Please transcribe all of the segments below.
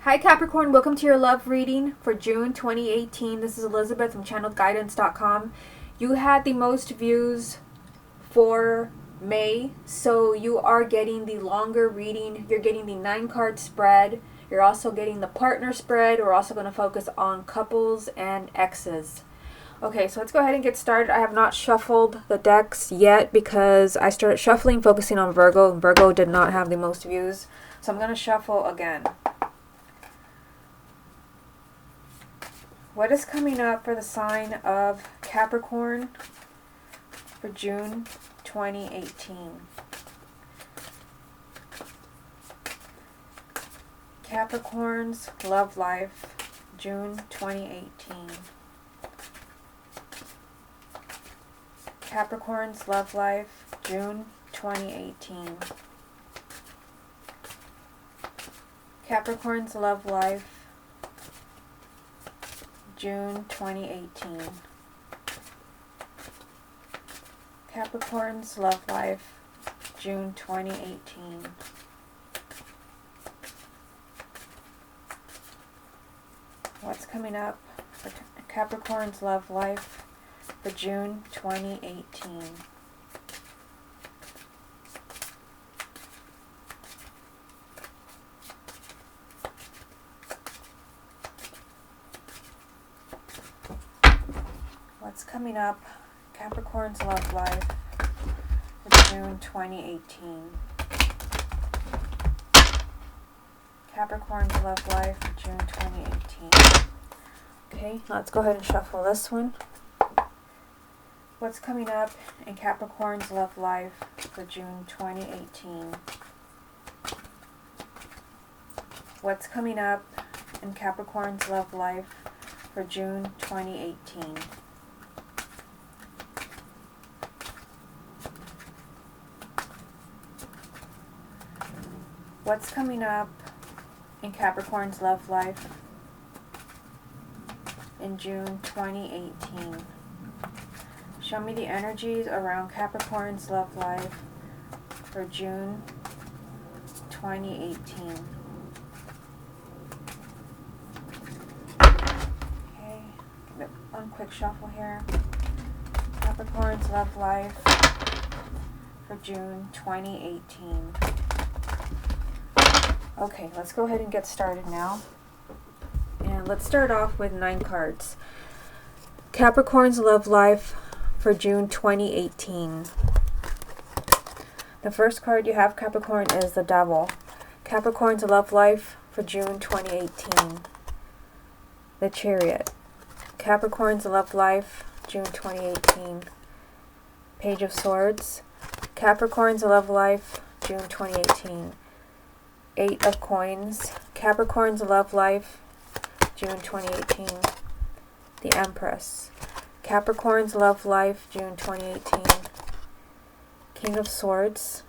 Hi Capricorn, welcome to your love reading for June 2018. This is Elizabeth from channelguidance.com. You had the most views for May, so you are getting the longer reading. You're getting the 9-card spread. You're also getting the partner spread. We're also going to focus on couples and exes. Okay, so let's go ahead and get started. I have not shuffled the decks yet because I started shuffling, focusing on Virgo, and Virgo did not have the most views. So I'm going to shuffle again. What is coming up for the sign of Capricorn for June 2018? Capricorn's love life, June 2018. Capricorn's love life, June 2018. Capricorn's love life, June 2018. Capricorn's love life, June 2018. What's coming up for Capricorn's love life for June 2018? What's coming up Capricorn's love life for June 2018? Capricorn's love life for June 2018. Okay, let's go ahead and shuffle this one. What's coming up in Capricorn's love life for June 2018? What's coming up in Capricorn's love life for June 2018? What's coming up in Capricorn's love life in June 2018? Show me the energies around Capricorn's love life for June 2018. Okay, give it one quick shuffle here. Capricorn's love life for June 2018. Okay, let's go ahead and get started now. And let's start off with 9 cards. Capricorn's love life for June 2018. The first card you have, Capricorn, is the Devil. Capricorn's love life for June 2018. The Chariot. Capricorn's love life, June 2018. Page of Swords. Capricorn's love life, June 2018. 8 of Coins. Capricorn's love life, June 2018. The Empress. Capricorn's love life, June 2018. King of Swords.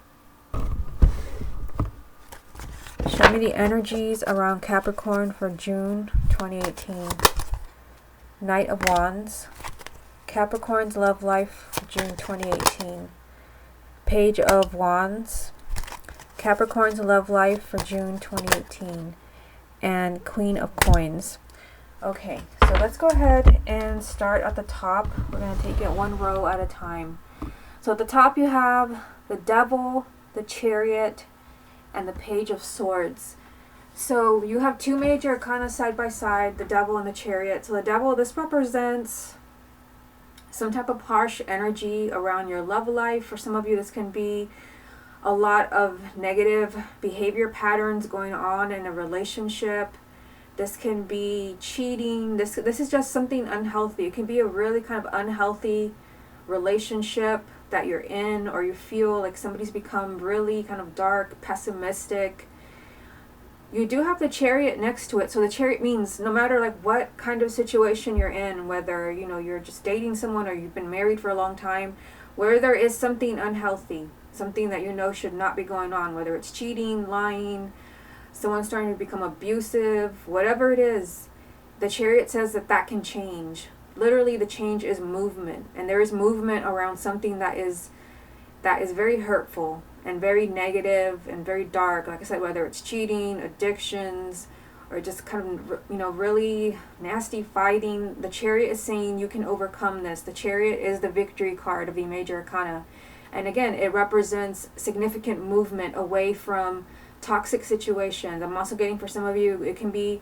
Show me the energies around Capricorn for June 2018. Knight of Wands. Capricorn's love life for June 2018. Page of Wands. Capricorn's love life for June 2018. And Queen of Coins. Okay, so let's go ahead and start at the top. We're going to take it one row at a time. So at the top you have the Devil, the Chariot, and the Page of Swords. So you have two major kind of side by side, the Devil and the Chariot. So the Devil, this represents some type of harsh energy around your love life. For some of you, this can be a lot of negative behavior patterns going on in a relationship. This can be cheating. This is just something unhealthy. It can be a really kind of unhealthy relationship that you're in, or you feel like somebody's become really kind of dark, pessimistic. You do have the Chariot next to it. So the Chariot means no matter like what kind of situation you're in, whether you're just dating someone or you've been married for a long time, where there is something unhealthy, something that should not be going on, whether it's cheating, lying, someone starting to become abusive, whatever it is, the Chariot says that can change. Literally, the change is movement, and there is movement around something that is very hurtful and very negative and very dark. Like I said, whether it's cheating, addictions, or just kind of, you know, really nasty fighting. The Chariot is saying you can overcome this. The Chariot is the victory card of the major arcana. And again, it represents significant movement away from toxic situations. I'm also getting, for some of you, it can be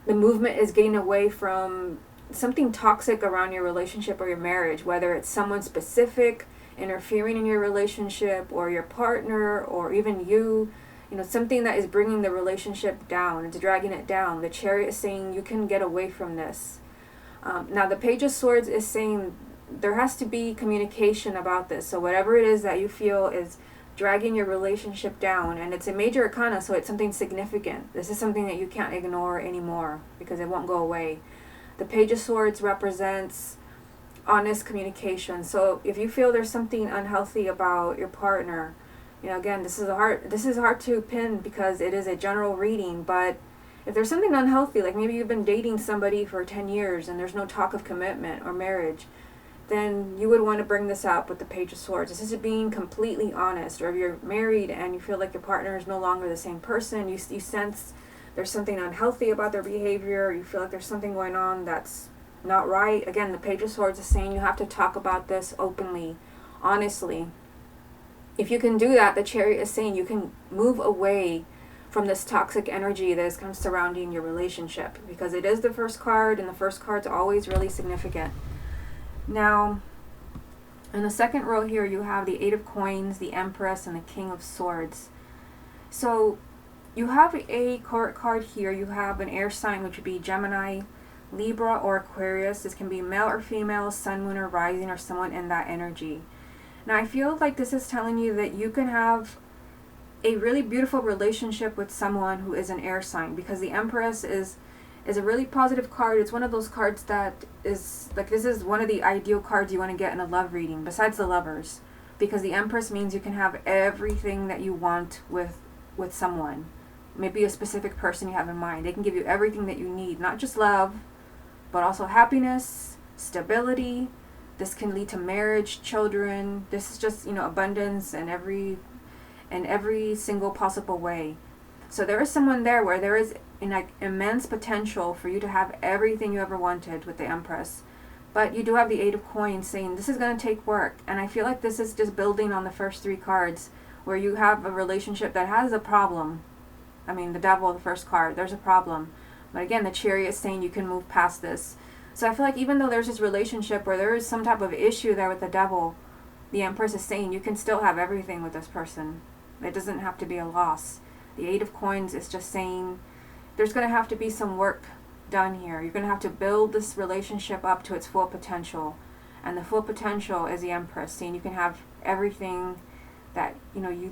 the movement is getting away from something toxic around your relationship or your marriage, whether it's someone specific interfering in your relationship, or your partner, or even you. You know, something that is bringing the relationship down, it's dragging it down. The Chariot is saying you can get away from this. Now the Page of Swords is saying there has to be communication about this. So whatever it is that you feel is dragging your relationship down, and it's a major arcana, so it's something significant. This is something that you can't ignore anymore because it won't go away. The Page of Swords represents honest communication. So if you feel there's something unhealthy about your partner, you know, again, this is hard to pin because it is a general reading, but if there's something unhealthy, like maybe you've been dating somebody for 10 years and there's no talk of commitment or marriage, then you would want to bring this up with the Page of Swords. This is being completely honest. Or if you're married and you feel like your partner is no longer the same person, you sense there's something unhealthy about their behavior, you feel like there's something going on that's not right. Again, the Page of Swords is saying you have to talk about this openly, honestly. If you can do that, the Chariot is saying you can move away from this toxic energy that is kind of surrounding your relationship, because it is the first card, and the first card's always really significant. Now, in the second row here, you have the Eight of Coins, the Empress, and the King of Swords. So you have a court card here. You have an air sign, which would be Gemini, Libra, or Aquarius. This can be male or female, sun, moon, or rising, or someone in that energy. Now, I feel like this is telling you that you can have a really beautiful relationship with someone who is an air sign, because the Empress is a really positive card. It's one of those cards that is, like, this is one of the ideal cards you want to get in a love reading, besides the Lovers, because the Empress means you can have everything that you want with someone. Maybe a specific person you have in mind. They can give you everything that you need, not just love, but also happiness, stability. This can lead to marriage, children. This is just, you know, abundance in every single possible way. So there is someone there where there is an immense potential for you to have everything you ever wanted with the Empress. But you do have the Eight of Coins saying this is going to take work. And I feel like this is just building on the first three cards, where you have a relationship that has a problem. I mean, the Devil, the first card, there's a problem. But again, the Chariot is saying you can move past this. So I feel like even though there's this relationship where there is some type of issue there with the Devil, the Empress is saying you can still have everything with this person. It doesn't have to be a loss. The Eight of Coins is just saying there's going to have to be some work done here. You're going to have to build this relationship up to its full potential. And the full potential is the Empress, saying you can have everything that, you know,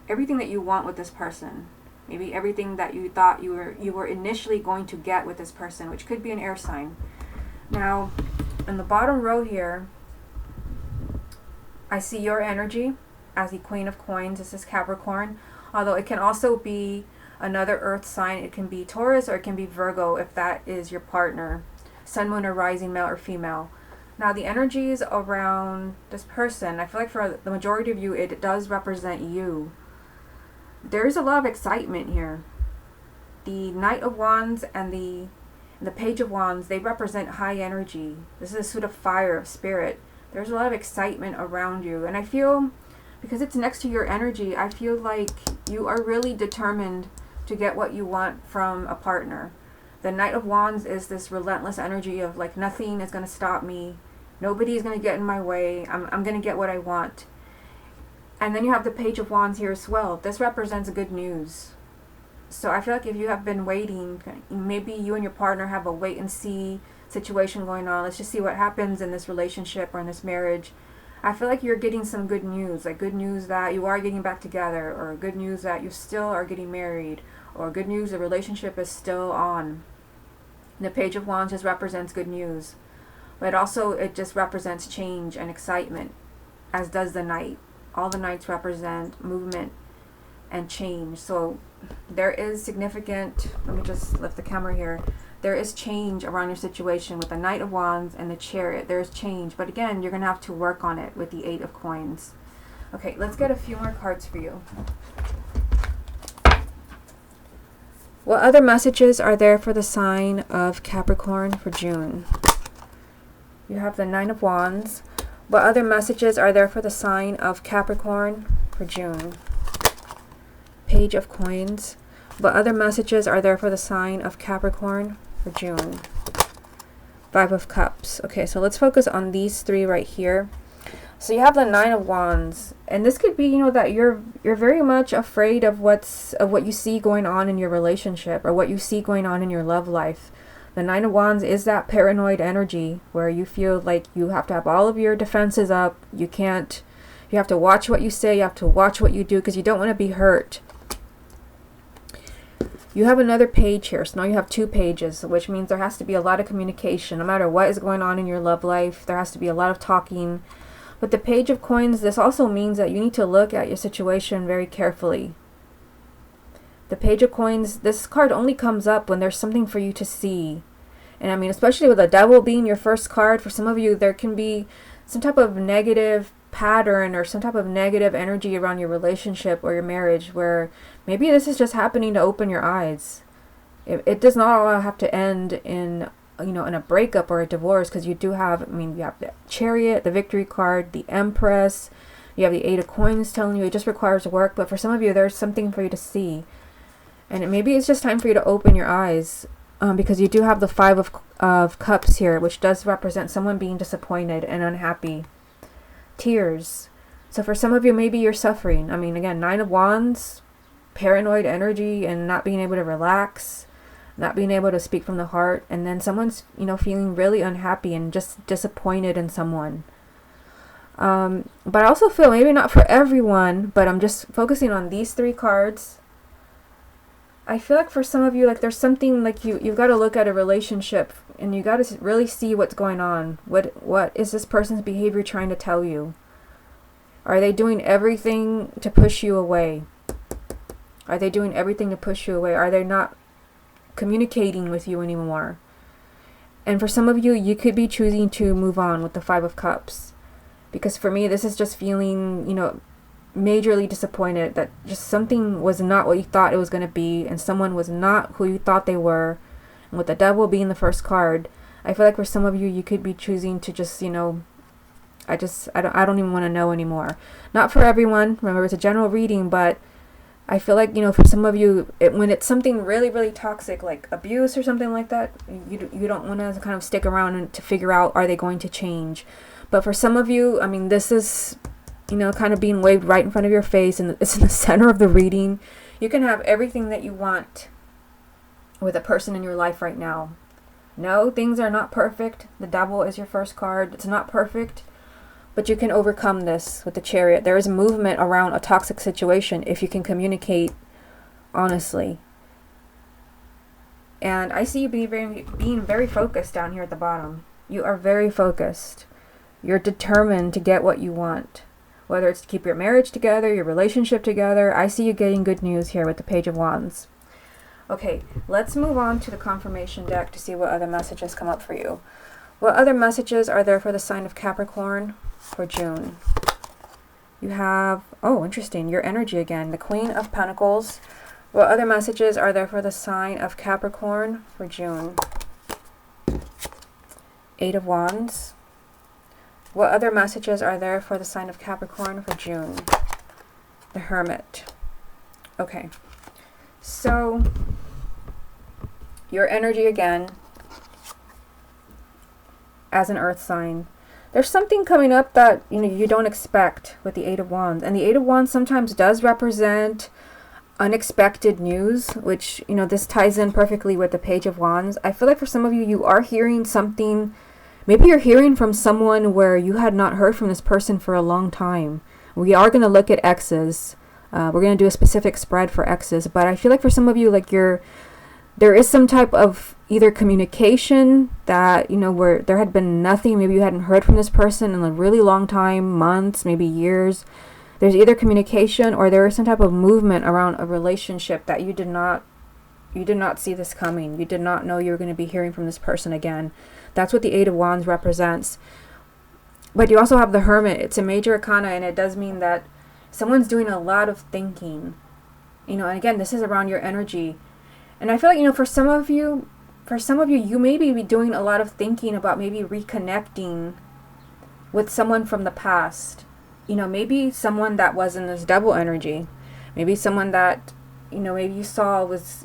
everything that you want with this person. Maybe everything that you thought you were initially going to get with this person, which could be an air sign. Now, in the bottom row here, I see your energy as the Queen of Coins. This is Capricorn, although it can also be another earth sign. It can be Taurus, or it can be Virgo if that is your partner. Sun, moon, or rising, male or female. Now, the energies around this person, I feel like for the majority of you, it does represent you. There's a lot of excitement here. The Knight of Wands and the Page of Wands, they represent high energy. This is a suit of fire, of spirit. There's a lot of excitement around you. And I feel, because it's next to your energy, I feel like you are really determined to get what you want from a partner. The Knight of Wands is this relentless energy of, like, nothing is going to stop me. Nobody is going to get in my way. I'm going to get what I want. And then you have the Page of Wands here as well. This represents good news. So I feel like if you have been waiting, maybe you and your partner have a wait and see situation going on. Let's just see what happens in this relationship or in this marriage. I feel like you're getting some good news, like good news that you are getting back together, or good news that you still are getting married, or good news the relationship is still on. The Page of Wands just represents good news. But also it just represents change and excitement, as does the Knight. All the Knights represent movement and change. So there is significant, let me just lift the camera here. There is change around your situation with the Knight of Wands and the Chariot. There is change, but again, you're going to have to work on it with the Eight of Coins. Okay, let's get a few more cards for you. What other messages are there for the sign of Capricorn for June? You have the Nine of Wands. What other messages are there for the sign of Capricorn for June? Page of Coins. What other messages are there for the sign of Capricorn for June? Five of Cups. Okay, so let's focus on these three right here. So you have the Nine of Wands, and this could be, you know, that you're very much afraid of what you see going on in your relationship, or what you see going on in your love life. The Nine of Wands is that paranoid energy where you feel like you have to have all of your defenses up. You have to watch what you say, you have to watch what you do, because you don't want to be hurt. You have another page here, so now you have two pages, which means there has to be a lot of communication. No matter what is going on in your love life, there has to be a lot of talking. With the Page of Coins, this also means that you need to look at your situation very carefully. The Page of Coins, this card only comes up when there's something for you to see. And I mean, especially with the Devil being your first card, for some of you, there can be some type of negative pattern or some type of negative energy around your relationship or your marriage, where maybe this is just happening to open your eyes. It does not all have to end in, you know, in a breakup or a divorce, because you do have, I mean, you have the Chariot, the Victory card, the Empress, you have the Eight of Coins telling you it just requires work. But for some of you, there's something for you to see, and maybe it's just time for you to open your eyes, because you do have the Five of Cups here, which does represent someone being disappointed and unhappy. Tears. So for some of you, maybe you're suffering. I mean, again, Nine of Wands, paranoid energy and not being able to relax, not being able to speak from the heart, and then someone's, you know, feeling really unhappy and just disappointed in someone. But I also feel, maybe not for everyone, but I'm just focusing on these three cards. I feel like for some of you, like there's something like you've got to look at a relationship and you got to really see what's going on. What is this person's behavior trying to tell you? Are they doing everything to push you away? Are they doing everything to push you away? Are they not communicating with you anymore? And for some of you, you could be choosing to move on with the Five of Cups. Because for me, this is just feeling, you know, majorly disappointed that just something was not what you thought it was going to be, and someone was not who you thought they were. And with the Devil being the first card, I feel like for some of you, you could be choosing to just, you know, I don't even want to know anymore. Not for everyone. Remember, it's a general reading, but I feel like, you know, for some of you, when it's something really, really toxic, like abuse or something like that, you don't want to kind of stick around and to figure out, are they going to change? But for some of you, I mean, this is, you know, kind of being waved right in front of your face, and it's in the center of the reading. You can have everything that you want with a person in your life right now. No, things are not perfect. The Devil is your first card. It's not perfect, but you can overcome this with the Chariot. There is movement around a toxic situation if you can communicate honestly. And I see you being very focused down here at the bottom. You are very focused. You're determined to get what you want. Whether it's to keep your marriage together, your relationship together. I see you getting good news here with the Page of Wands. Okay, let's move on to the confirmation deck to see what other messages come up for you. What other messages are there for the sign of Capricorn for June? You have, oh, interesting, your energy again. The Queen of Pentacles. What other messages are there for the sign of Capricorn for June? Eight of Wands. What other messages are there for the sign of Capricorn for June? The Hermit. Okay. So, your energy again, as an earth sign. There's something coming up that, you know, you don't expect with the Eight of Wands. And the Eight of Wands sometimes does represent unexpected news, which, you know, this ties in perfectly with the Page of Wands. I feel like for some of you, you are hearing something. Maybe you're hearing from someone where you had not heard from this person for a long time. We are going to look at exes. We're going to do a specific spread for exes. But I feel like for some of you, like there is some type of either communication that, you know, where there had been nothing. Maybe you hadn't heard from this person in a really long time, months, maybe years. There's either communication or there is some type of movement around a relationship that you did not see this coming. You did not know you were going to be hearing from this person again. That's what the Eight of Wands represents. But you also have the Hermit. It's a major arcana, and it does mean that someone's doing a lot of thinking. You know, and again, this is around your energy. And I feel like, you know, for some of you, you may be doing a lot of thinking about maybe reconnecting with someone from the past. You know, maybe someone that was in this double energy. Maybe someone that, you know, maybe you saw was,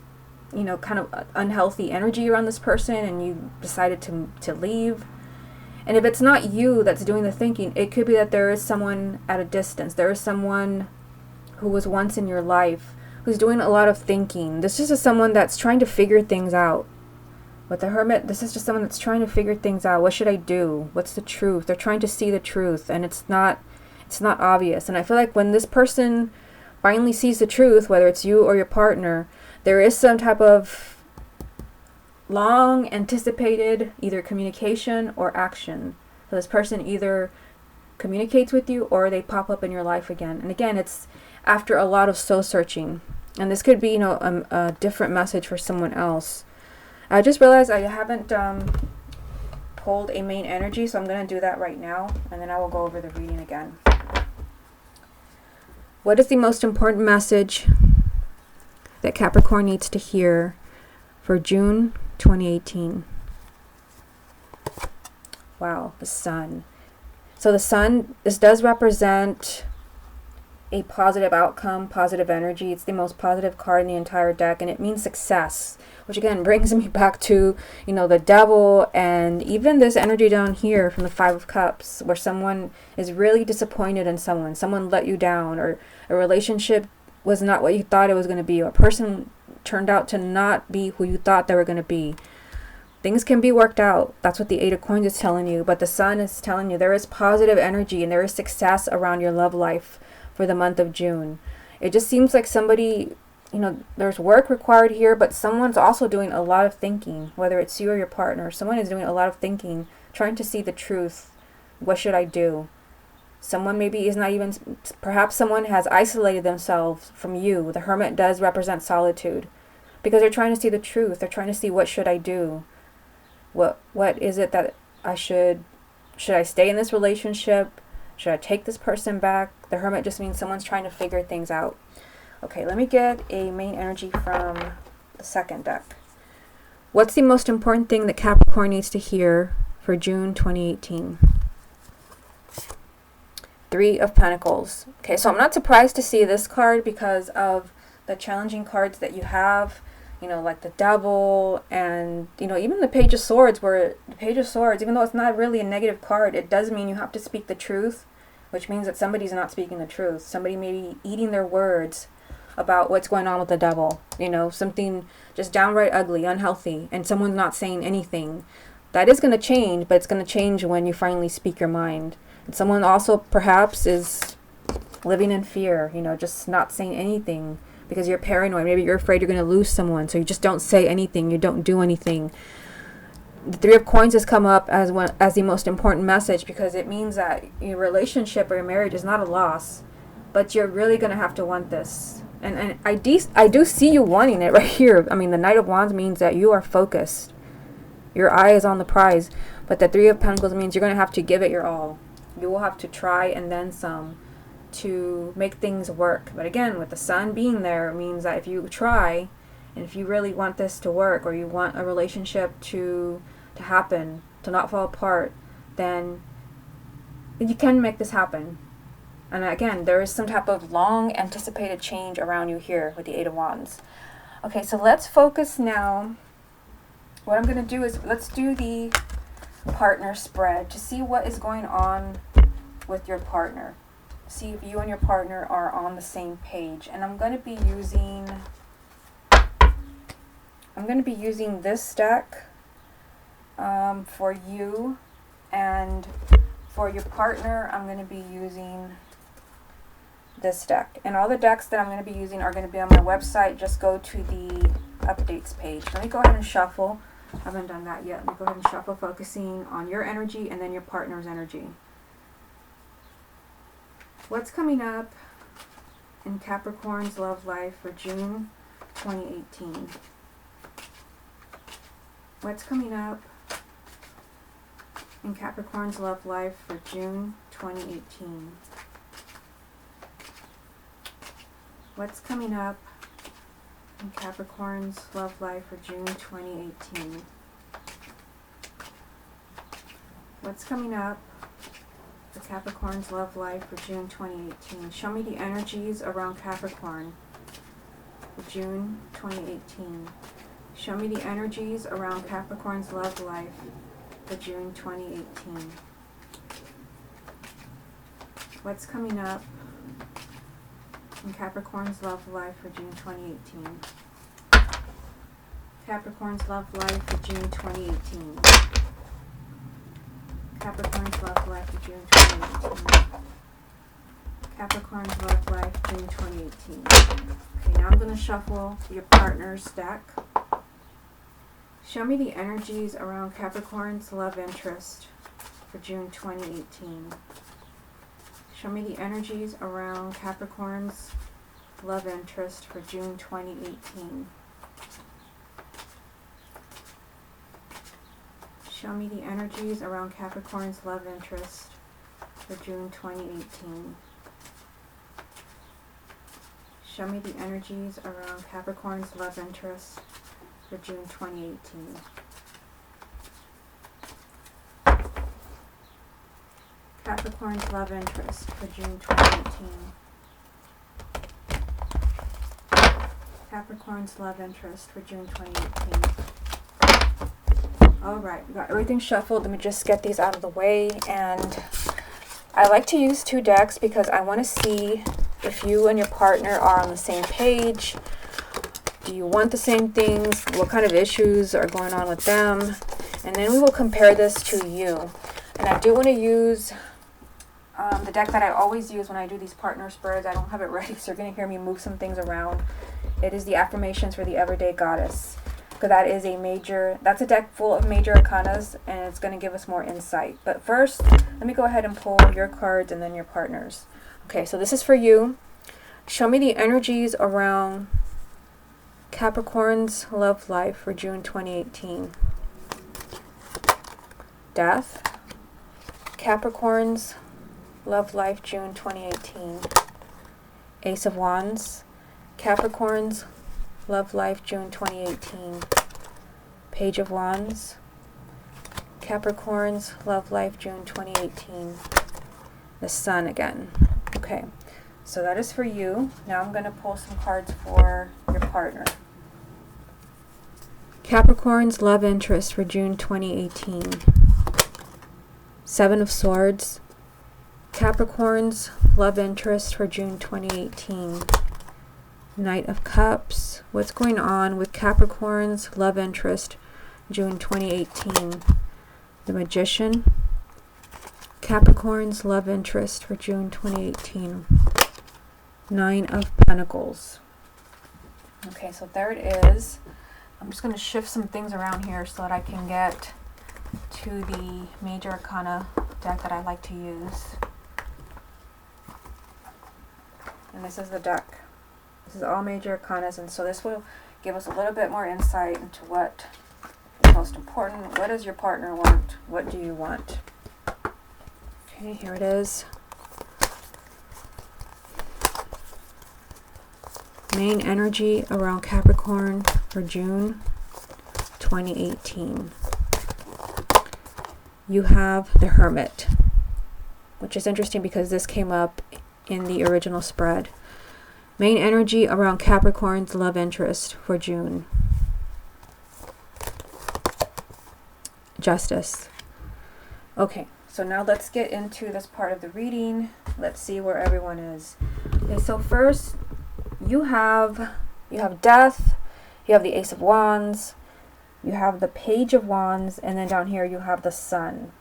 you know, kind of unhealthy energy around this person and you decided to leave. And if it's not you that's doing the thinking, it could be that there is someone at a distance. There is someone who was once in your life who's doing a lot of thinking. This is just someone that's trying to figure things out. With the Hermit, this is just someone that's trying to figure things out. What should I do? What's the truth? They're trying to see the truth, and it's not obvious. And I feel like when this person finally sees the truth, whether it's you or your partner, there is some type of long anticipated either communication or action. So this person either communicates with you or they pop up in your life again. And again, it's after a lot of soul searching. And this could be, you know, a different message for someone else. I just realized I haven't pulled a main energy, so I'm going to do that right now, and then I will go over the reading again. What is the most important message that Capricorn needs to hear for June 2018? Wow, the Sun. So the Sun, this does represent a positive outcome, positive energy. It's the most positive card in the entire deck, and it means success, which again brings me back to, you know, the Devil, and even this energy down here from the Five of Cups, where someone is really disappointed in someone let you down, or a relationship was not what you thought it was going to be, or a person turned out to not be who you thought they were going to be. Things can be worked out. That's what the Eight of Coins is telling you, but the Sun is telling you there is positive energy and there is success around your love life for the month of June. It just seems like somebody, you know, there's work required here, but someone's also doing a lot of thinking, whether it's you or your partner. Someone is doing a lot of thinking, trying to see the truth. What should I do? Someone maybe is not even, perhaps someone has isolated themselves from you. The Hermit does represent solitude because they're trying to see the truth. They're trying to see, what should I do? What is it that I should I stay in this relationship? Should I take this person back? The Hermit just means someone's trying to figure things out. Okay, let me get a main energy from the second deck. What's the most important thing that Capricorn needs to hear for June 2018? Three of Pentacles. Okay, so I'm not surprised to see this card because of the challenging cards that you have, you know, like the Devil, and, you know, even the Page of Swords, where the Page of Swords, even though it's not really a negative card, it does mean you have to speak the truth, which means that somebody's not speaking the truth. Somebody may be eating their words about what's going on with the Devil, you know, something just downright ugly, unhealthy, and someone's not saying anything. That is going to change, but it's going to change when you finally speak your mind. And someone also perhaps is living in fear, you know, just not saying anything because you're paranoid. Maybe you're afraid you're going to lose someone, so you just don't say anything, you don't do anything. The Three of Coins has come up as the most important message because it means that your relationship or your marriage is not a loss, but you're really going to have to want this. And I do see you wanting it right here. I mean, the Knight of Wands means that you are focused. Your eye is on the prize. But the Three of Pentacles means you're going to have to give it your all. You will have to try and then some to make things work. But again, with the Sun being there, it means that if you try, and if you really want this to work, or you want a relationship to happen, to not fall apart, then you can make this happen. And again, there is some type of long anticipated change around you here with the Eight of Wands. Okay, so let's focus now. What I'm going to do is let's do the partner spread to see what is going on with your partner. See if you and your partner are on the same page. And I'm going to be using this deck for you, and for your partner I'm going to be using this deck. And all the decks that I'm going to be using are going to be on my website. Just go to the updates page. Let me go ahead and shuffle. I haven't done that yet. Let me go ahead and shuffle, focusing on your energy and then your partner's energy. What's coming up in Capricorn's love life for June 2018? What's coming up in Capricorn's love life for June 2018? What's coming up And Capricorn's love life for June 2018. What's coming up for Capricorn's love life for June 2018? Show me the energies around Capricorn for June 2018. Show me the energies around Capricorn's love life for June 2018. What's coming up in Capricorn's love life for June 2018? Capricorn's love life for June 2018. Capricorn's love life for June 2018. Capricorn's love life June 2018. Okay, now I'm going to shuffle your partner's deck. Show me the energies around Capricorn's love interest for June 2018. Show me the energies around Capricorn's love interest for June 2018. Show me the energies around Capricorn's love interest for June 2018. Show me the energies around Capricorn's love interest for June 2018. Capricorn's love interest for June 2018. Capricorn's love interest for June 2018. Alright, we got everything shuffled. Let me just get these out of the way. And I like to use two decks because I want to see if you and your partner are on the same page. Do you want the same things? What kind of issues are going on with them? And then we will compare this to you. And I do want to use the deck that I always use when I do these partner spreads. I don't have it ready, so you're going to hear me move some things around. It is the Affirmations for the Everyday Goddess. Because that's a deck full of major arcanas, and it's going to give us more insight. But first, let me go ahead and pull your cards and then your partners. Okay, so this is for you. Show me the energies around Capricorn's love life for June 2018. Death. Capricorn's love life June 2018. Ace of Wands. Capricorn's love life June 2018. Page of Wands. Capricorn's love life June 2018. The Sun again. Okay, so that is for you. Now I'm going to pull some cards for your partner. Capricorn's love interest for June 2018. Seven of Swords. Capricorn's love interest for June 2018. Knight of Cups. What's going on with Capricorn's love interest June 2018? The Magician. Capricorn's love interest for June 2018. Nine of Pentacles. Okay, so there it is. I'm just going to shift some things around here so that I can get to the Major Arcana deck that I like to use. And this is the deck. This is all Major Arcanas, and so this will give us a little bit more insight into what is most important. What does your partner want? What do you want? Okay, here it is. Main energy around Capricorn for June 2018. You have the Hermit, which is interesting because this came up in the original spread. Main energy around Capricorn's love interest for June. Justice. Okay, so now let's get into this part of the reading. Let's see where everyone is. Okay, so first you have Death, you have the Ace of Wands, you have the Page of Wands, and then down here you have the Sun,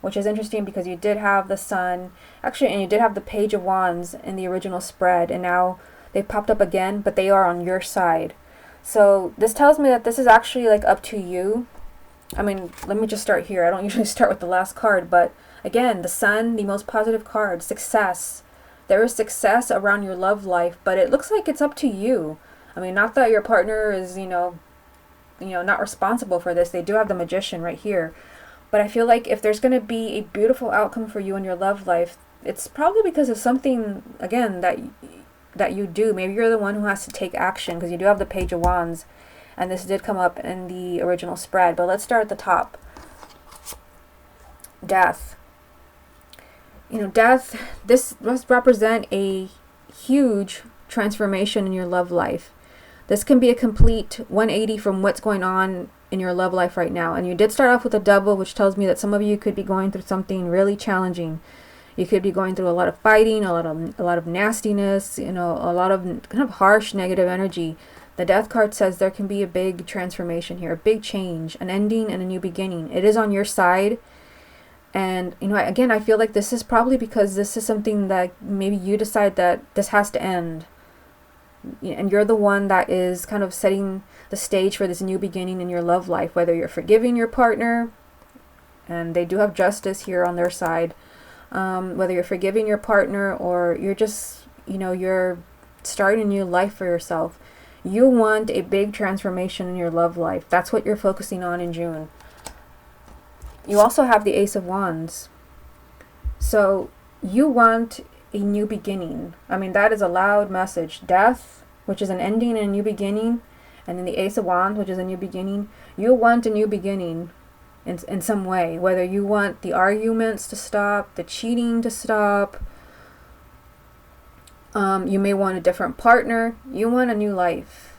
which is interesting because you did have the Sun, actually, and you did have the Page of Wands in the original spread, and now they popped up again, but they are on your side. So this tells me that this is actually like up to you. I mean, let me just start here. I don't usually start with the last card, but again, the Sun, the most positive card, success. There is success around your love life, but it looks like it's up to you. I mean, not that your partner is, not responsible for this. They do have the Magician right here. But I feel like if there's going to be a beautiful outcome for you in your love life, it's probably because of something, again, that that you do. Maybe you're the one who has to take action, because you do have the Page of Wands, and this did come up in the original spread. But let's start at the top. Death. You know, death, this must represent a huge transformation in your love life. This can be a complete 180 from what's going on in your love life right now. And you did start off with a Devil, which tells me that some of you could be going through something really challenging. You could be going through a lot of fighting, a lot of nastiness, you know, a lot of kind of harsh negative energy. The Death card says there can be a big transformation here, a big change, an ending and a new beginning. It is on your side. And, you know, again, I feel like this is probably because this is something that maybe you decide that this has to end. And you're the one that is kind of setting the stage for this new beginning in your love life, whether you're forgiving your partner, and they do have justice here on their side, whether you're forgiving your partner or you're just, you know, you're starting a new life for yourself. You want a big transformation in your love life. That's what you're focusing on in June. You also have the Ace of Wands. So you want a new beginning. I mean, that is a loud message. Death, which is an ending and a new beginning, and then the Ace of Wands, which is a new beginning. You want a new beginning in some way, whether you want the arguments to stop, the cheating to stop. You may want a different partner. You want a new life.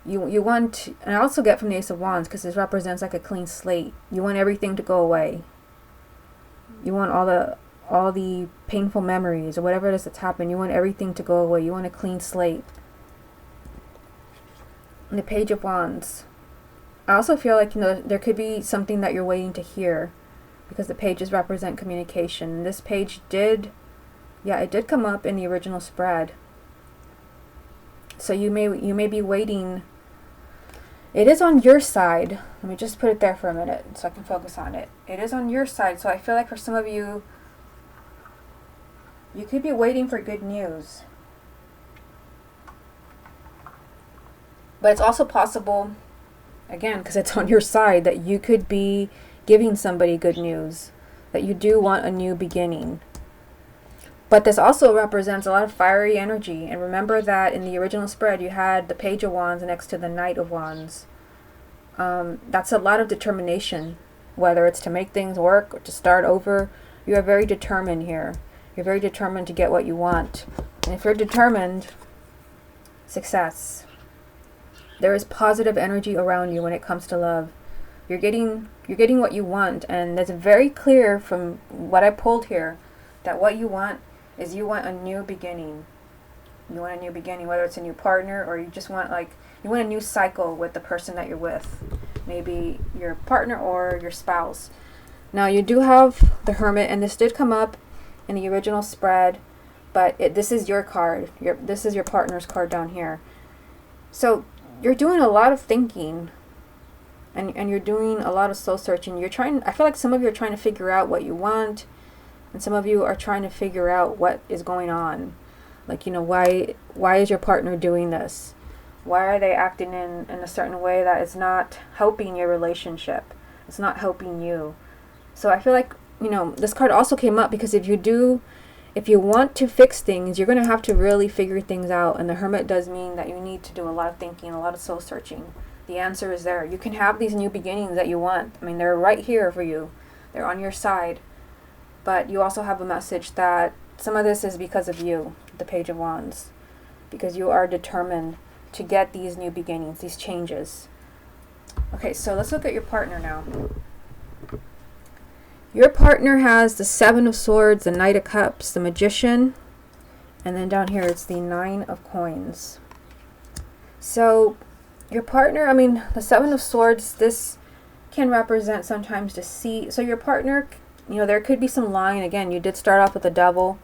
You want, and I also get from the Ace of Wands, because this represents like a clean slate. You want everything to go away. You want all the painful memories or whatever it is that's happened. You want everything to go away. You want a clean slate. And the Page of Wands. I also feel like, you know, there could be something that you're waiting to hear, because the pages represent communication. And this page did, yeah, it did come up in the original spread. So you may be waiting. It is on your side. Let me just put it there for a minute so I can focus on it. It is on your side. So I feel like for some of you, you could be waiting for good news. But it's also possible, again, because it's on your side, that you could be giving somebody good news, that you do want a new beginning. But this also represents a lot of fiery energy. And remember that in the original spread, you had the Page of Wands next to the Knight of Wands. That's a lot of determination, whether it's to make things work or to start over. You are very determined here. You're very determined to get what you want. And if you're determined, success. There is positive energy around you when it comes to love. You're getting what you want. And it's very clear from what I pulled here that what you want is you want a new beginning. You want a new beginning, whether it's a new partner or you just want you want a new cycle with the person that you're with. Maybe your partner or your spouse. Now you do have the Hermit, and this did come up in the original spread, but this is your card. This is your partner's card down here. So you're doing a lot of thinking, and you're doing a lot of soul searching. I feel like some of you are trying to figure out what you want, and some of you are trying to figure out what is going on. Like, you know, why is your partner doing this? Why are they acting in a certain way that is not helping your relationship? It's not helping you. So I feel like, you know, this card also came up because if you want to fix things, you're going to have to really figure things out. And the Hermit does mean that you need to do a lot of thinking, a lot of soul searching. The answer is there. You can have these new beginnings that you want. I mean, they're right here for you. They're on your side. But you also have a message that some of this is because of you, the Page of Wands, because you are determined to get these new beginnings, these changes. Okay, so let's look at your partner now. Your partner has the Seven of Swords, the Knight of Cups, the Magician, and then down here it's the Nine of Coins. So your partner, I mean, the Seven of Swords, this can represent sometimes deceit. So your partner, you know, there could be some lying. Again, you did start off with the Devil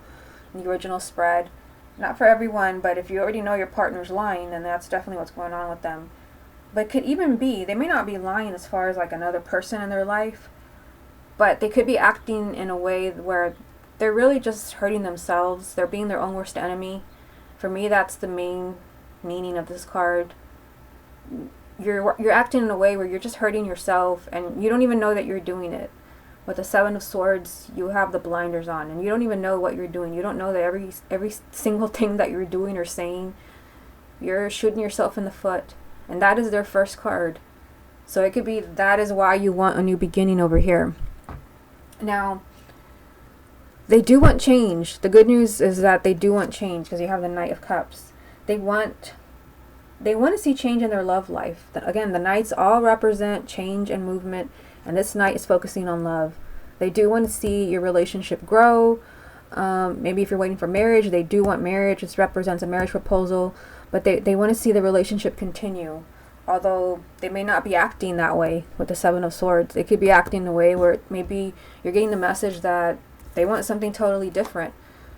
in the original spread. Not for everyone, but if you already know your partner's lying, then that's definitely what's going on with them. But it could even be, they may not be lying as far as like another person in their life, but they could be acting in a way where they're really just hurting themselves. They're being their own worst enemy. For me, that's the main meaning of this card. You're acting in a way where you're just hurting yourself, and you don't even know that you're doing it. With the Seven of Swords, you have the blinders on, and you don't even know what you're doing. You don't know that every single thing that you're doing or saying, you're shooting yourself in the foot. And that is their first card. So it could be that is why you want a new beginning over here. Now, they do want change. The good news is that they do want change, because you have the Knight of Cups. They want to see change in their love life. Again, the Knights all represent change and movement, and this Knight is focusing on love. They do want to see your relationship grow. Maybe if you're waiting for marriage, they do want marriage. This represents a marriage proposal, but they want to see the relationship continue. Although they may not be acting that way with the Seven of Swords. They could be acting in a way where maybe you're getting the message that they want something totally different.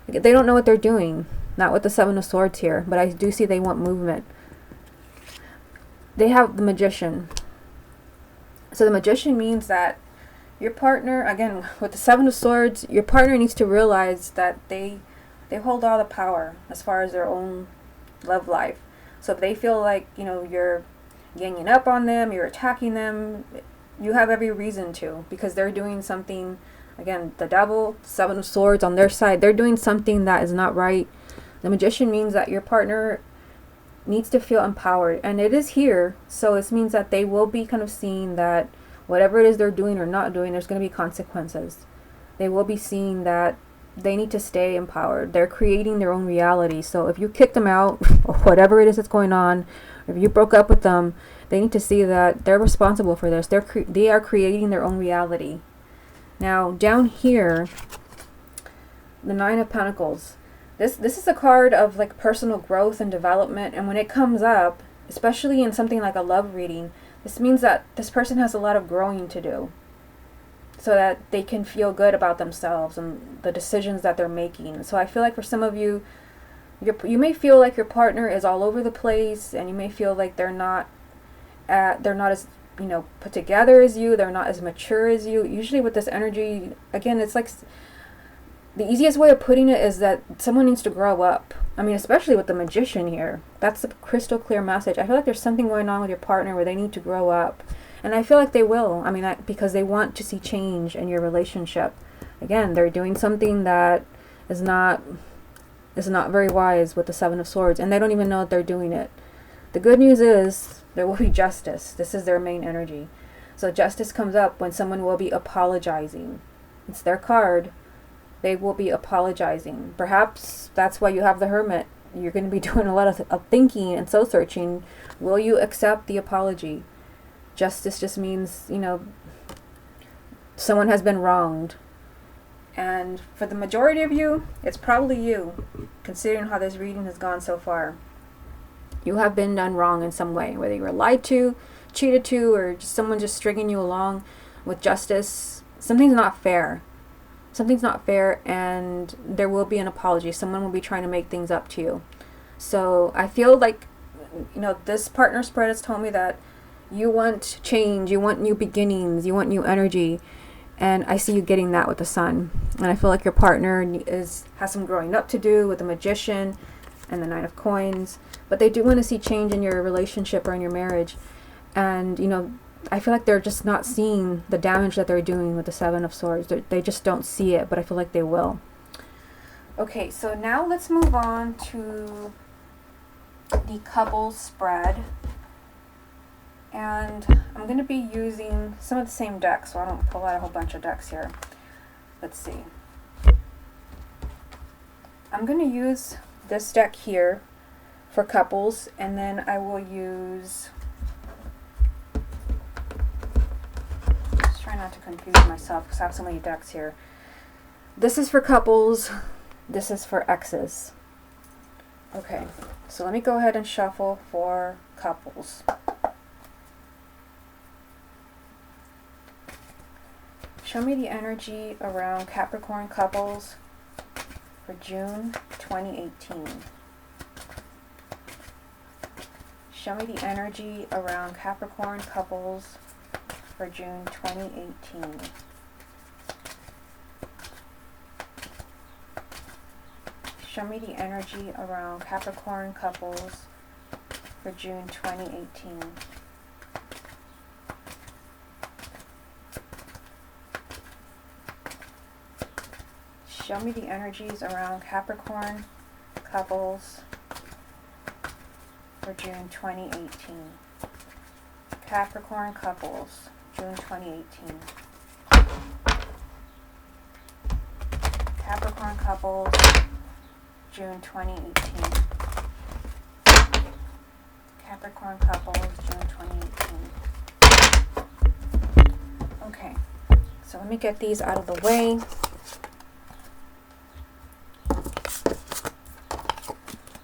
They don't know what they're doing. Not with the Seven of Swords here, but I do see they want movement. They have the Magician. So the Magician means that your partner, again, with the Seven of Swords, your partner needs to realize that they hold all the power as far as their own love life. So if they feel like, you're ganging up on them, you're attacking them, you have every reason to, because they're doing something, again, the Devil, Seven of Swords on their side, they're doing something that is not right. The Magician means that your partner needs to feel empowered, and it is here, so this means that they will be kind of seeing that whatever it is they're doing or not doing, there's going to be consequences. They will be seeing that they need to stay empowered. They're creating their own reality. So if you kick them out, or whatever it is that's going on, if you broke up with them, they need to see that they're responsible for this. They are creating their own reality. Now, down here, the Nine of Pentacles. This is a card of like personal growth and development, and when it comes up, especially in something like a love reading, this means that this person has a lot of growing to do, so that they can feel good about themselves and the decisions that they're making. So I feel like for some of you, you may feel like your partner is all over the place, and you may feel like they're not as put together as you. They're not as mature as you. Usually with this energy, again, it's like the easiest way of putting it is that someone needs to grow up. I mean, especially with the Magician here, that's the crystal clear message. I feel like there's something going on with your partner where they need to grow up, and I feel like they will. I mean, because they want to see change in your relationship. Again, they're doing something that is not very wise with the Seven of Swords, and they don't even know that they're doing it. The good news is there will be justice. This is their main energy. So justice comes up when someone will be apologizing. It's their card. They will be apologizing. Perhaps that's why you have the Hermit. You're going to be doing a lot of thinking and soul searching. Will you accept the apology? Justice just means, someone has been wronged. And for the majority of you, it's probably you, considering how this reading has gone so far. You have been done wrong in some way, whether you were lied to, cheated to, or just someone just stringing you along with justice. Something's not fair. Something's not fair, and there will be an apology. Someone will be trying to make things up to you. So I feel like, this partner spread has told me that you want change, you want new beginnings, you want new energy. And I see you getting that with the Sun. And I feel like your partner has some growing up to do with the Magician and the Nine of Coins. But they do want to see change in your relationship or in your marriage. And, I feel like they're just not seeing the damage that they're doing with the Seven of Swords. They just don't see it, but I feel like they will. Okay, so now let's move on to the couple spread. And I'm going to be using some of the same decks, so I don't pull out a whole bunch of decks here. Let's see. I'm going to use this deck here for couples, and then I will use... Just try not to confuse myself because I have so many decks here. This is for couples. This is for exes. Okay, so let me go ahead and shuffle for couples. Show me the energy around Capricorn couples for June 2018. Show me the energy around Capricorn couples for June 2018. Show me the energy around Capricorn couples for June 2018. Show me the energies around Capricorn couples for June 2018. Capricorn couples, June 2018. Capricorn couples, June 2018. Capricorn couples, June 2018. Okay, so let me get these out of the way.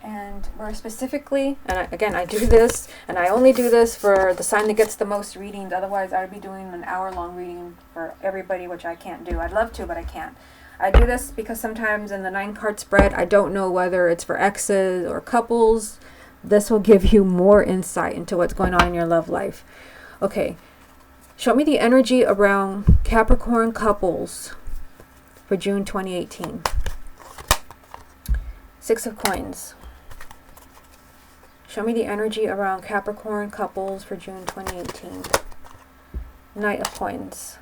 And we're specifically, and again, I do this, and I only do this for the sign that gets the most readings. Otherwise, I'd be doing an hour-long reading for everybody, which I can't do. I'd love to, but I can't. I do this because sometimes in the 9-card spread, I don't know whether it's for exes or couples. This will give you more insight into what's going on in your love life. Okay, show me the energy around Capricorn couples for June 2018. 6 of Coins. Show me the energy around Capricorn couples for June 2018. Knight of Coins.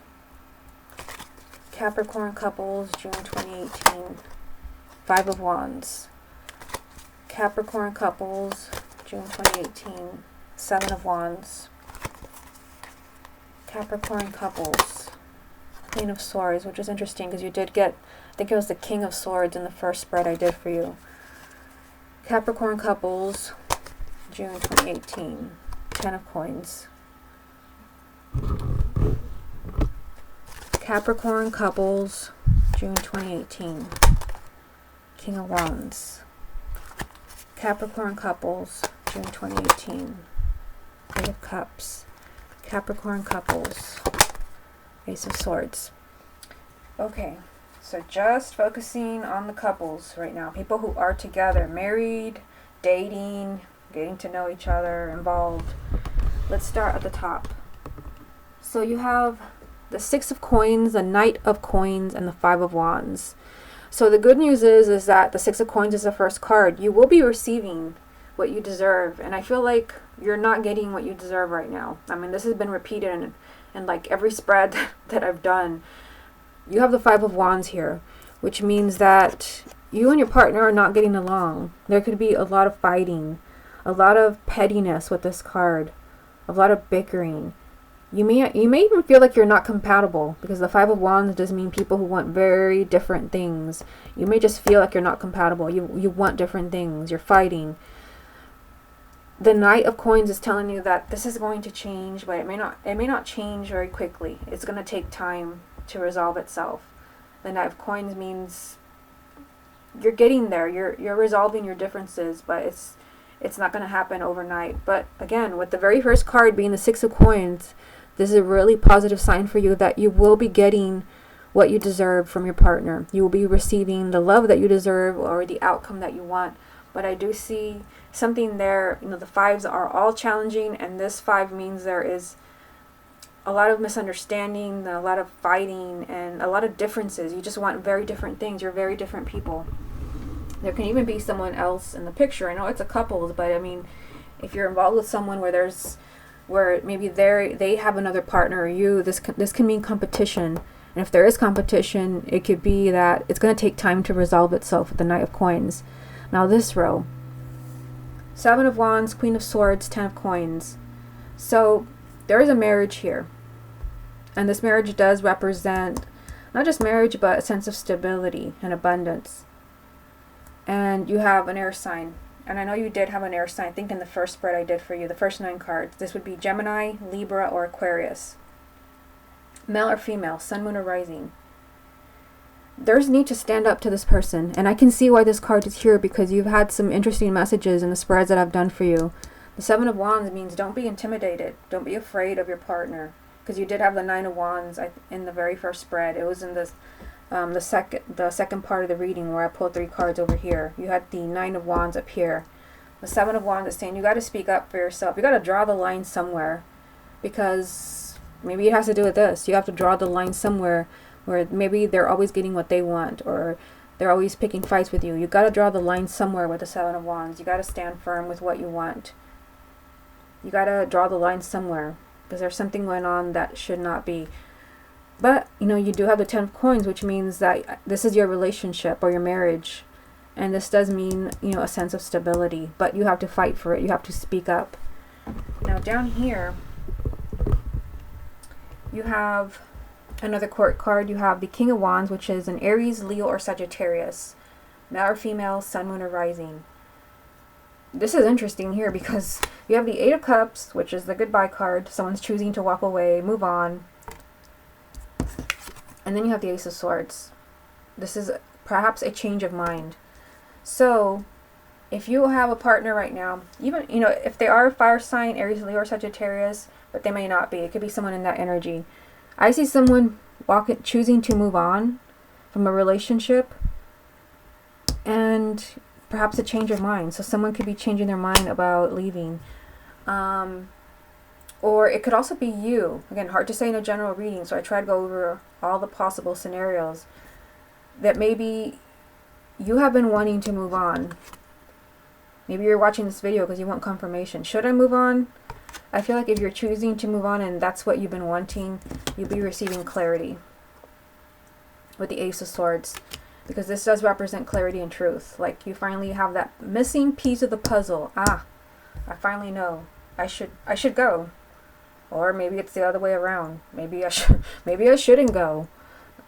Capricorn couples, June 2018. 5 of Wands. Capricorn couples, June 2018. 7 of Wands. Capricorn couples. Queen of Swords, which is interesting because you did get, I think it was the King of Swords in the first spread I did for you. Capricorn couples, June 2018. 10 of Coins. Capricorn couples, June 2018. King of Wands. Capricorn couples, June 2018. 8 of Cups. Capricorn couples. Ace of Swords. Okay, so just focusing on the couples right now. People who are together, married, dating, getting to know each other, involved. Let's start at the top. So you have the 6 of Coins, the Knight of Coins, and the 5 of Wands. So the good news is that the 6 of Coins is the first card. You will be receiving what you deserve. And I feel like you're not getting what you deserve right now. I mean, this has been repeated in like every spread that I've done. You have the 5 of Wands here, which means that you and your partner are not getting along. There could be a lot of fighting, a lot of pettiness with this card, a lot of bickering. You may even feel like you're not compatible, because the 5 of Wands does mean people who want very different things. You may just feel like you're not compatible. You want different things. You're fighting. The Knight of Coins is telling you that this is going to change, but it may not change very quickly. It's going to take time to resolve itself. The Knight of Coins means you're getting there. You're resolving your differences, but it's not going to happen overnight. But again, with the very first card being the 6 of Coins, this is a really positive sign for you that you will be getting what you deserve from your partner. You will be receiving the love that you deserve or the outcome that you want. But I do see something there. You know, the 5s are all challenging, and this 5 means there is a lot of misunderstanding, a lot of fighting, and a lot of differences. You just want very different things. You're very different people. There can even be someone else in the picture. I know it's a couples, but I mean, if you're involved with someone where maybe they have another partner or you, this can mean competition. And if there is competition, it could be that it's going to take time to resolve itself with the Knight of Coins. Now this row, 7 of Wands, Queen of Swords, 10 of Coins. So there is a marriage here, and this marriage does represent not just marriage, but a sense of stability and abundance. And you have an air sign. And I know you did have an air sign. I think in the first spread I did for you, the first 9 cards. This would be Gemini, Libra, or Aquarius. Male or female, Sun, Moon, or Rising. There's need to stand up to this person. And I can see why this card is here, because you've had some interesting messages in the spreads that I've done for you. The 7 of Wands means don't be intimidated. Don't be afraid of your partner. Because you did have the 9 of Wands in the very first spread. It was in this the second part of the reading where I pulled 3 cards over here. You had the 9 of Wands up here. The 7 of Wands is saying you got to speak up for yourself. You got to draw the line somewhere, because maybe it has to do with this. You have to draw the line somewhere where maybe they're always getting what they want, or they're always picking fights with you. You got to draw the line somewhere with the 7 of Wands. You got to stand firm with what you want. You got to draw the line somewhere, because there's something going on that should not be. But, you know, you do have the 10 of coins, which means that this is your relationship or your marriage. And this does mean, you know, a sense of stability. But you have to fight for it. You have to speak up. Now, down here, you have another court card. You have the King of Wands, which is an Aries, Leo, or Sagittarius. Male or female, sun, moon, or rising. This is interesting here because you have the Eight of Cups, which is the goodbye card. Someone's choosing to walk away, move on. And then you have the Ace of Swords. This is perhaps a change of mind. So, if you have a partner right now, even, you know, if they are a fire sign, Aries, Leo, or Sagittarius, but they may not be. It could be someone in that energy. I see someone choosing to move on from a relationship and perhaps a change of mind. So someone could be changing their mind about leaving. Or it could also be you. Again, hard to say in a general reading, so I try to go over all the possible scenarios. That maybe you have been wanting to move on. Maybe you're watching this video because you want confirmation. Should I move on? I feel like if you're choosing to move on and that's what you've been wanting, you'll be receiving clarity with the Ace of Swords. Because this does represent clarity and truth. Like you finally have that missing piece of the puzzle. Ah, I finally know. I should go. Or maybe it's the other way around. Maybe I shouldn't go.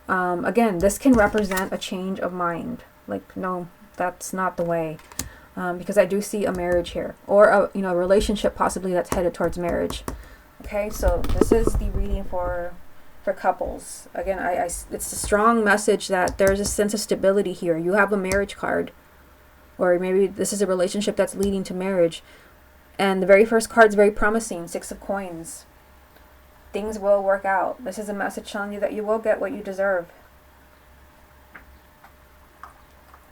Again, this can represent a change of mind. Like, no, that's not the way. Because I do see a marriage here. Or a relationship possibly that's headed towards marriage. Okay, so this is the reading for couples. Again, it's a strong message that there's a sense of stability here. You have a marriage card. Or maybe this is a relationship that's leading to marriage. And the very first card is very promising. 6 of Coins. Things will work out. This is a message telling you that you will get what you deserve.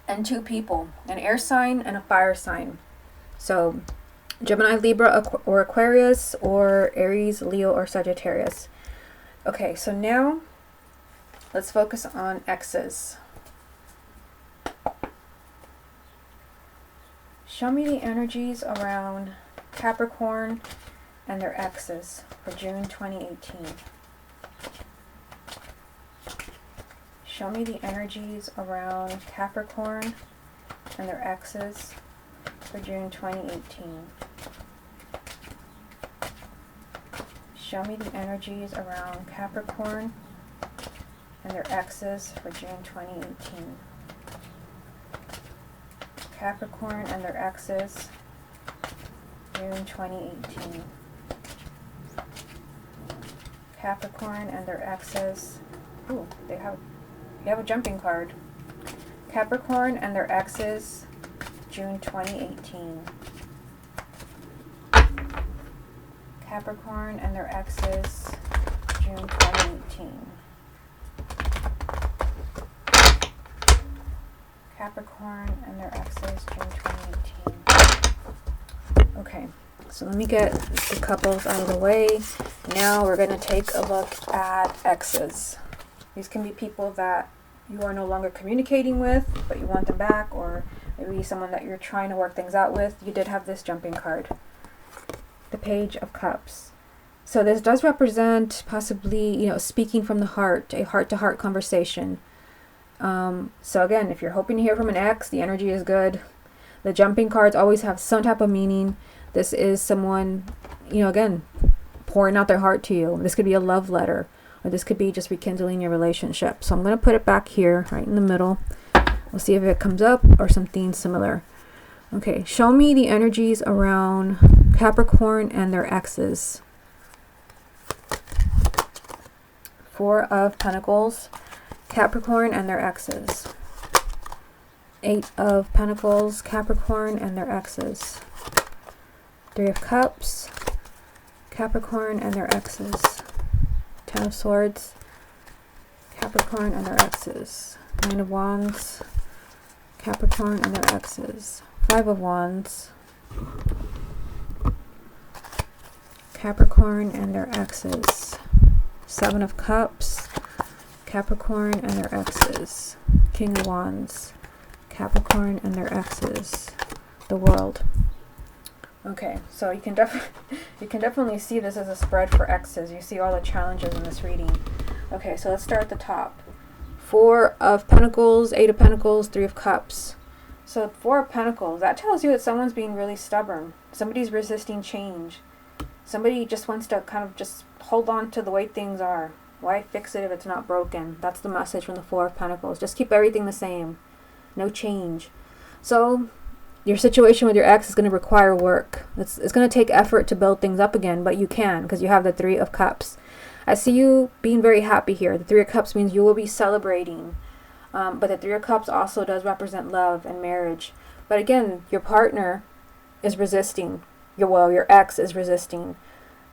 And 2 people. An air sign and a fire sign. So, Gemini, Libra, or Aquarius, or Aries, Leo, or Sagittarius. Okay, so now let's focus on exes. Show me the energies around Capricorn and their exes for June 2018. Show me the energies around Capricorn and their exes for June 2018. Show me the energies around Capricorn and their exes for June 2018. Capricorn and their exes, June 2018. Capricorn and their exes. Ooh, you have a jumping card. Capricorn and their exes, June 2018. Capricorn and their exes, June 2018. Capricorn and their exes, June 2018. Okay, so let me get the couples out of the way. Now we're going to take a look at exes. These can be people that you are no longer communicating with, but you want them back, or maybe someone that you're trying to work things out with. You did have this jumping card. The Page of Cups. So this does represent possibly, speaking from the heart, a heart-to-heart conversation. So again, if you're hoping to hear from an ex, the energy is good. The jumping cards always have some type of meaning. This is someone, again, pouring out their heart to you. This could be a love letter, or this could be just rekindling your relationship. So I'm going to put it back here, right in the middle. We'll see if it comes up or something similar. Okay, show me the energies around Capricorn and their exes. 4 of Pentacles. Capricorn and their exes. 8 of Pentacles, Capricorn and their exes. 3 of Cups, Capricorn and their exes. 10 of Swords, Capricorn and their exes. 9 of Wands, Capricorn and their exes. 5 of Wands, Capricorn and their exes. 7 of Cups, Capricorn and their exes. King of Wands, Capricorn and their exes. The World. Okay, so you can definitely see this as a spread for exes. You see all the challenges in this reading. Okay, so let's start at the top. Four of Pentacles, Eight of Pentacles, Three of Cups. So Four of Pentacles, that tells you that someone's being really stubborn. Somebody's resisting change. Somebody just wants to kind of just hold on to the way things are. Why fix it if it's not broken? That's the message from the Four of Pentacles. Just keep everything the same. No change. So your situation with your ex is going to require work. It's going to take effort to build things up again, but you can because you have the Three of Cups. I see you being very happy here. The Three of Cups means you will be celebrating. But the Three of Cups also does represent love and marriage. But again, your partner is resisting. Your ex is resisting.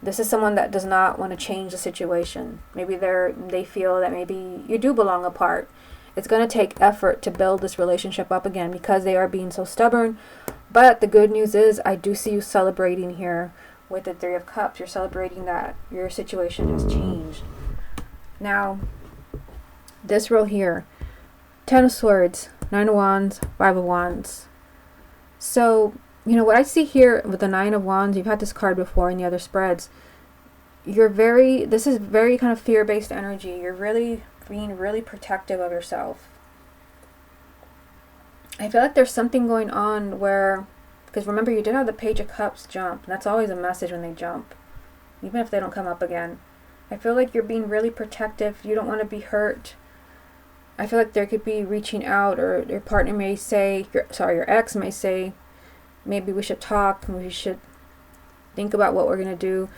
This is someone that does not want to change the situation. Maybe they feel that maybe you do belong apart. It's going to take effort to build this relationship up again because they are being so stubborn. But the good news is I do see you celebrating here with the Three of Cups. You're celebrating that your situation has changed. Now, this row here, Ten of Swords, Nine of Wands, Five of Wands. So, you know, what I see here with the Nine of Wands, you've had this card before in the other spreads. This is very kind of fear-based energy. You're really being really protective of yourself. I feel like there's something going on where, because remember you did have the Page of Cups jump. That's always a message when they jump, even if they don't come up again. I feel like you're being really protective. You don't want to be hurt. I feel like there could be reaching out, or your partner may say, your ex may say, maybe we should talk, we should think about what we're going to do.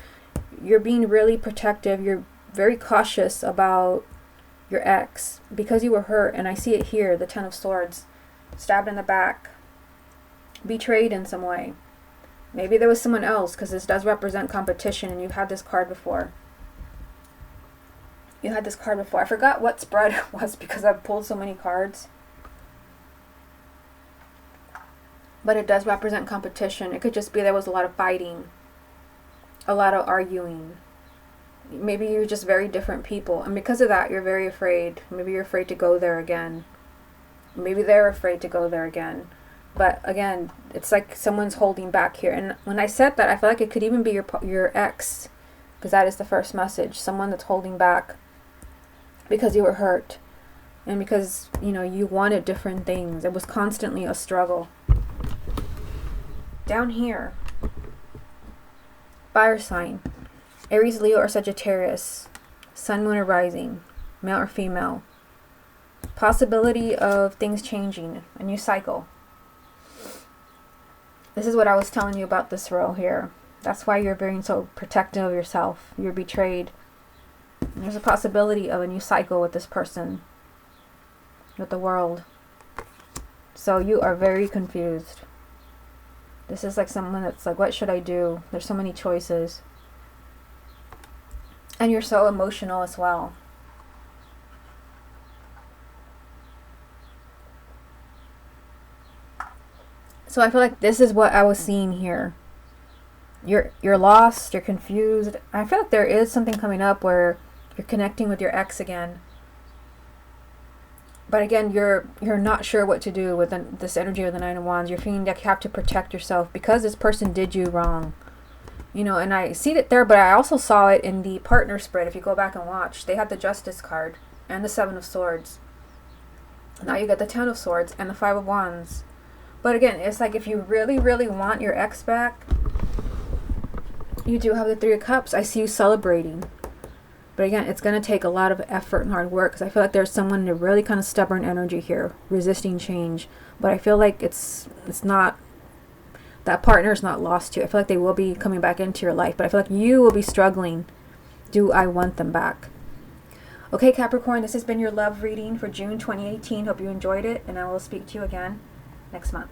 You're being really protective. You're very cautious about your ex because you were hurt. And I see it here, the Ten of Swords, stabbed in the back, betrayed in some way. Maybe there was someone else, because this does represent competition, and you've had this card before. I forgot what spread it was because I've pulled so many cards. But it does represent competition. It could just be there was a lot of fighting, a lot of arguing. Maybe you're just very different people. And because of that, you're very afraid. Maybe you're afraid to go there again. Maybe they're afraid to go there again. But again, it's like someone's holding back here. And when I said that, I feel like it could even be your ex. Because that is the first message. Someone that's holding back because you were hurt. And because, you know, you wanted different things. It was constantly a struggle. Down here, fire sign, Aries, Leo, or Sagittarius, Sun, Moon, or Rising, male or female. Possibility of things changing, a new cycle. This is what I was telling you about this row here. That's why you're being so protective of yourself. You're betrayed. There's a possibility of a new cycle with this person, with the world. So you are very confused. This is like someone that's like, what should I do? There's so many choices. And you're so emotional as well. So I feel like this is what I was seeing here. You're lost, you're confused. I feel like there is something coming up where you're connecting with your ex again. But again, you're not sure what to do with this energy of the Nine of Wands. You're feeling like you have to protect yourself because this person did you wrong. You know, and I see it there, but I also saw it in the partner spread. If you go back and watch, they had the Justice card and the Seven of Swords. Now you got the Ten of Swords and the Five of Wands. But again, it's like if you really, really want your ex back, you do have the Three of Cups. I see you celebrating. But again, it's going to take a lot of effort and hard work because I feel like there's someone in a really kind of stubborn energy here, resisting change. But I feel like it's not, that partner is not lost to you. I feel like they will be coming back into your life. But I feel like you will be struggling. Do I want them back? Okay, Capricorn, this has been your love reading for June 2018. Hope you enjoyed it. And I will speak to you again next month.